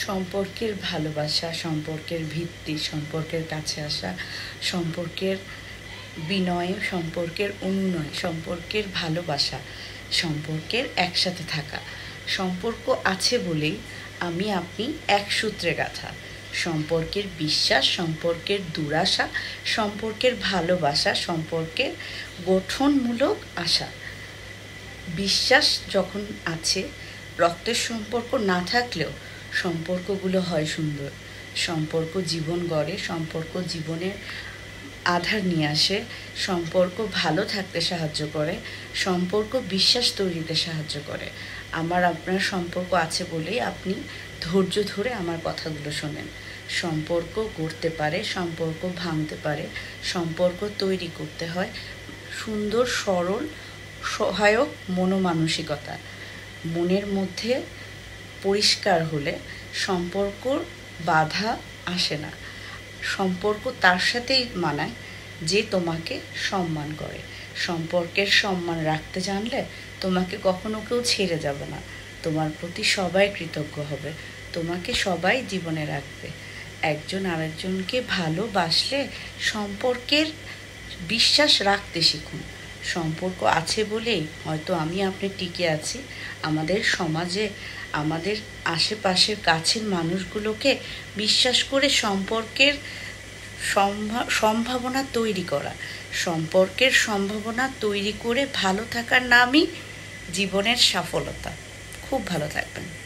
সম্পর্কের ভালোবাসা, সম্পর্কের ভিত্তি, সম্পর্কের কাছে আসা, সম্পর্কের বিনয়, সম্পর্কের অনুনয়, সম্পর্কের ভালোবাসা, সম্পর্কের একসাথে থাকা। সম্পর্ক আছে বলেই আমি আপনি এক সূত্রে গাঁথা। সম্পর্কের বিশ্বাস, সম্পর্কের দুরাশা, সম্পর্কের ভালোবাসা, সম্পর্কের গঠনমূলক আশা। বিশ্বাস যখন আছে, রক্তের সম্পর্ক না থাকলেও সম্পর্কগুলো হয় সুন্দর। সম্পর্ক জীবন গড়ে, সম্পর্ক জীবনের আধার নিয়ে আসে, সম্পর্ক ভালো থাকতে সাহায্য করে, সম্পর্ক বিশ্বাস তৈরিতে সাহায্য করে। আমার আপনার সম্পর্ক আছে বলেই আপনি ধৈর্য ধরে আমার কথাগুলো শোনেন। সম্পর্ক গড়তে পারে, সম্পর্ক ভাঙতে পারে, সম্পর্ক তৈরি করতে হয় সুন্দর, সরল, সহায়ক মনোমানসিকতা। মনের মধ্যে পরিষ্কার হলে সম্পর্কর বাধা আসে না। সম্পর্ক তার সাথেই মানায় যে তোমাকে সম্মান করে। সম্পর্কের সম্মান রাখতে জানলে তোমাকে কখনো কেউ ছেড়ে যাবে না। তোমার প্রতি সবাই কৃতজ্ঞ হবে, তোমাকে সবাই জীবনে রাখবে। একজন আরেকজনকে ভালোবাসলে সম্পর্কের বিশ্বাস রাখতে শিখুন। সম্পর্ক আছে বলেই হয়তো আমি আপনি টিকে আছি। আমাদের সমাজে, আমাদের আশেপাশের কাছের মানুষগুলোকে বিশ্বাস করে সম্পর্কের সম্ভাবনা তৈরি করা। সম্পর্কের সম্ভাবনা তৈরি করে ভালো থাকার নামই জীবনের সফলতা। খুব ভালো থাকবেন।